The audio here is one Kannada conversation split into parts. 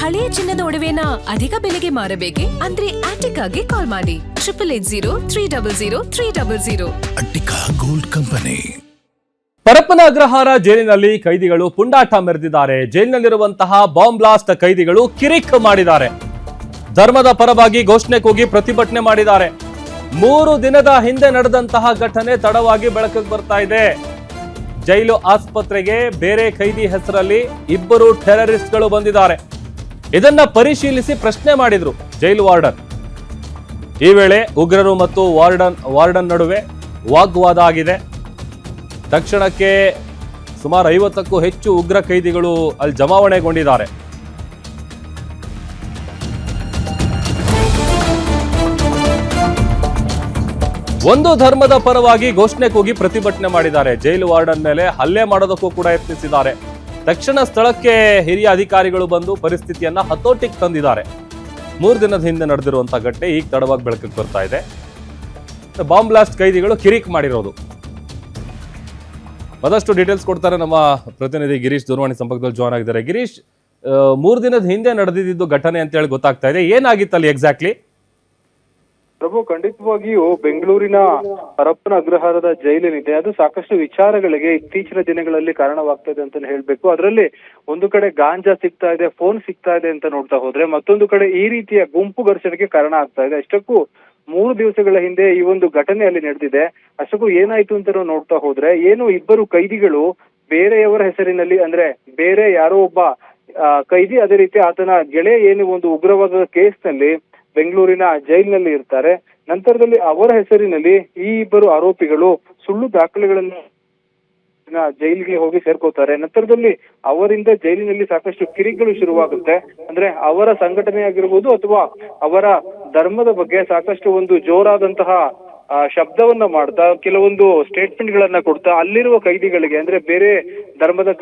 ಹಳೆಯ ಚಿನ್ನದ ಒಡವೆನ ಅಧಿಕ ಬೆಲೆಗೆ ಮಾರಬೇಕೆ? ಅಂದ್ರೆ ಆಟಿಕಾಗೆ ಕಾಲ್ ಮಾಡಿ 8880 ಅಟ್ಟಿಕಾ ಗೋಲ್ಡ್ ಕಂಪನಿ. ಪರಪ್ಪನ ಅಗ್ರಹಾರ ಜೈಲಿನಲ್ಲಿ ಕೈದಿಗಳು ಪುಂಡಾಟ ಮೆರೆದಿದ್ದಾರೆ. ಜೈಲಿನಲ್ಲಿರುವಂತಹ ಬಾಂಬ್ ಬ್ಲಾಸ್ಟ್ ಕೈದಿಗಳು ಕಿರಿಕ್ ಮಾಡಿದ್ದಾರೆ. ಧರ್ಮದ ಪರವಾಗಿ ಘೋಷಣೆ ಕೂಗಿ ಪ್ರತಿಭಟನೆ ಮಾಡಿದ್ದಾರೆ. 3 ದಿನದ ಹಿಂದೆ ನಡೆದಂತಹ ಘಟನೆ ತಡವಾಗಿ ಬೆಳಕಿಗೆ ಬರ್ತಾ ಇದೆ. ಜೈಲು ಆಸ್ಪತ್ರೆಗೆ ಬೇರೆ ಕೈದಿ ಹೆಸರಲ್ಲಿ 2 ಟೆರರಿಸ್ಟ್ಗಳು ಬಂದಿದ್ದಾರೆ. ಇದನ್ನ ಪರಿಶೀಲಿಸಿ ಪ್ರಶ್ನೆ ಮಾಡಿದ್ರು ಜೈಲು ವಾರ್ಡನ್. ಈ ವೇಳೆ ಉಗ್ರರು ಮತ್ತು ವಾರ್ಡನ್ ನಡುವೆ ವಾಗ್ವಾದ ಆಗಿದೆ. ತಕ್ಷಣಕ್ಕೆ ಸುಮಾರು 50ಕ್ಕೂ ಹೆಚ್ಚು ಉಗ್ರ ಕೈದಿಗಳು ಅಲ್ಲಿ ಜಮಾವಣೆಗೊಂಡಿದ್ದಾರೆ. ಒಂದು ಧರ್ಮದ ಪರವಾಗಿ ಘೋಷಣೆ ಕೂಗಿ ಪ್ರತಿಭಟನೆ ಮಾಡಿದ್ದಾರೆ. ಜೈಲು ವಾರ್ಡನ್ ಮೇಲೆ ಹಲ್ಲೆ ಮಾಡೋದಕ್ಕೂ ಕೂಡ ಯತ್ನಿಸಿದ್ದಾರೆ. ತಕ್ಷಣ ಸ್ಥಳಕ್ಕೆ ಹಿರಿಯ ಅಧಿಕಾರಿಗಳು ಬಂದು ಪರಿಸ್ಥಿತಿಯನ್ನ ಹತೋಟಿಗೆ ತಂದಿದ್ದಾರೆ. 3 ದಿನದ ಹಿಂದೆ ನಡೆದಿರುವಂತಹ ಘಟನೆ ಈಗ ತಡವಾಗಿ ಬೆಳಕಿಗೆ ಬರ್ತಾ ಇದೆ. ಬಾಂಬ್ ಬ್ಲಾಸ್ಟ್ ಕೈದಿಗಳು ಕಿರಿಕ್ ಮಾಡಿರೋದು. ಮತ್ತಷ್ಟು ಡೀಟೇಲ್ಸ್ ಕೊಡ್ತಾರೆ ನಮ್ಮ ಪ್ರತಿನಿಧಿ ಗಿರೀಶ್, ದೂರವಾಣಿ ಸಂಪರ್ಕದಲ್ಲಿ ಜಾಯ್ನ್ ಆಗಿದ್ದಾರೆ. ಗಿರೀಶ್, 3 ದಿನದ ಹಿಂದೆ ನಡೆದಿದ್ದು ಘಟನೆ ಅಂತ ಹೇಳಿ ಗೊತ್ತಾಗ್ತಾ ಇದೆ. ಏನಾಗಿತ್ತು ಅಲ್ಲಿ ಎಕ್ಸಾಕ್ಟ್ಲಿ? ಪ್ರಭು, ಖಂಡಿತವಾಗಿಯೂ ಬೆಂಗಳೂರಿನ ಪರಪ್ಪನ ಅಗ್ರಹಾರದ ಜೈಲೇನಿದೆ ಅದು ಸಾಕಷ್ಟು ವಿಚಾರಗಳಿಗೆ ಇತ್ತೀಚಿನ ದಿನಗಳಲ್ಲಿ ಕಾರಣವಾಗ್ತಾ ಇದೆ ಅಂತ ಹೇಳ್ಬೇಕು. ಅದರಲ್ಲಿ ಒಂದು ಕಡೆ ಗಾಂಜಾ ಸಿಗ್ತಾ ಇದೆ, ಫೋನ್ ಸಿಗ್ತಾ ಇದೆ ಅಂತ ನೋಡ್ತಾ ಹೋದ್ರೆ, ಮತ್ತೊಂದು ಕಡೆ ಈ ರೀತಿಯ ಗುಂಪು ಘರ್ಷಣೆಗೆ ಕಾರಣ ಆಗ್ತಾ ಇದೆ. ಅಷ್ಟಕ್ಕೂ 3 ದಿವಸಗಳ ಹಿಂದೆ ಈ ಒಂದು ಘಟನೆ ಅಲ್ಲಿ ನಡೆದಿದೆ. ಅಷ್ಟಕ್ಕೂ ಏನಾಯ್ತು ಅಂತ ನಾವು ನೋಡ್ತಾ ಹೋದ್ರೆ, ಏನು 2 ಕೈದಿಗಳು ಬೇರೆಯವರ ಹೆಸರಿನಲ್ಲಿ, ಅಂದ್ರೆ ಬೇರೆ ಯಾರೋ ಒಬ್ಬ ಕೈದಿ, ಅದೇ ರೀತಿ ಆತನ ಗೆಳೆಯ ಏನು ಒಂದು ಉಗ್ರವಾದ ಕೇಸ್ ನಲ್ಲಿ ಬೆಂಗಳೂರಿನ ಜೈಲಿನಲ್ಲಿ ಇರ್ತಾರೆ. ನಂತರದಲ್ಲಿ ಅವರ ಹೆಸರಿನಲ್ಲಿ ಈ 2 ಆರೋಪಿಗಳು ಸುಳ್ಳು ದಾಖಲೆಗಳನ್ನು ಜೈಲಿಗೆ ಹೋಗಿ ಸೇರ್ಕೋತಾರೆ. ನಂತರದಲ್ಲಿ ಅವರಿಂದ ಜೈಲಿನಲ್ಲಿ ಸಾಕಷ್ಟು ಕಿರಿಗಳು ಶುರುವಾಗುತ್ತೆ. ಅಂದ್ರೆ ಅವರ ಸಂಘಟನೆ ಆಗಿರ್ಬೋದು ಅಥವಾ ಅವರ ಧರ್ಮದ ಬಗ್ಗೆ ಸಾಕಷ್ಟು ಒಂದು ಜೋರಾದಂತಹ ಶಬ್ದವನ್ನ ಮಾಡ್ತಾ, ಕೆಲವೊಂದು ಸ್ಟೇಟ್ಮೆಂಟ್ ಗಳನ್ನ ಕೊಡ್ತಾ ಅಲ್ಲಿರುವ ಕೈದಿಗಳಿಗೆ, ಅಂದ್ರೆ ಬೇರೆ ಧರ್ಮದ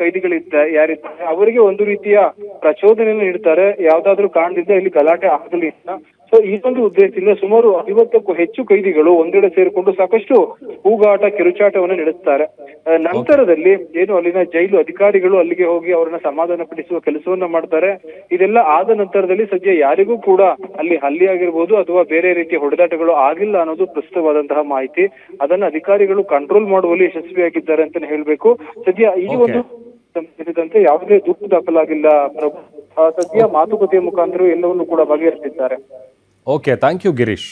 ಯಾರಿದ್ದಾರೆ ಅವರಿಗೆ ಒಂದು ರೀತಿಯ ಪ್ರಚೋದನೆಯನ್ನು ನೀಡ್ತಾರೆ. ಯಾವ್ದಾದ್ರು ಕಾರಣದಿಂದ ಇಲ್ಲಿ ಗಲಾಟೆ ಆಗಲಿ ಅಂತ. ಸೊ ಈ ಒಂದು ಉದ್ದೇಶದಿಂದ ಸುಮಾರು 50ಕ್ಕೂ ಹೆಚ್ಚು ಕೈದಿಗಳು ಒಂದೆಡೆ ಸೇರಿಕೊಂಡು ಸಾಕಷ್ಟು ಕೂಗಾಟ, ಕಿರುಚಾಟವನ್ನು ನಡೆಸ್ತಾರೆ. ನಂತರದಲ್ಲಿ ಏನು ಅಲ್ಲಿನ ಜೈಲು ಅಧಿಕಾರಿಗಳು ಅಲ್ಲಿಗೆ ಹೋಗಿ ಅವರನ್ನ ಸಮಾಧಾನ ಪಡಿಸುವ ಕೆಲಸವನ್ನ ಮಾಡ್ತಾರೆ. ಇದೆಲ್ಲ ಆದ ನಂತರದಲ್ಲಿ ಸದ್ಯ ಯಾರಿಗೂ ಕೂಡ ಅಲ್ಲಿ ಹಲ್ಲೆ ಆಗಿರ್ಬೋದು ಅಥವಾ ಬೇರೆ ರೀತಿಯ ಹೊಡೆದಾಟಗಳು ಆಗಿಲ್ಲ ಅನ್ನೋದು ಪ್ರಸ್ತುತವಾದಂತಹ ಮಾಹಿತಿ. ಅದನ್ನ ಅಧಿಕಾರಿಗಳು ಕಂಟ್ರೋಲ್ ಮಾಡುವಲ್ಲಿ ಯಶಸ್ವಿಯಾಗಿದ್ದಾರೆ ಅಂತಾನೆ ಹೇಳ್ಬೇಕು. ಸದ್ಯ ಈ ಒಂದು ಸಂಬಂಧಿಸಿದಂತೆ ಯಾವುದೇ ದೂರು ದಾಖಲಾಗಿಲ್ಲ ಪ್ರಭು. ಸದ್ಯ ಮಾತುಕತೆಯ ಮುಖಾಂತರ ಎಲ್ಲವನ್ನು ಕೂಡ ಬಗೆಹರಿಸಿದ್ದಾರೆ. Okay, thank you Girish.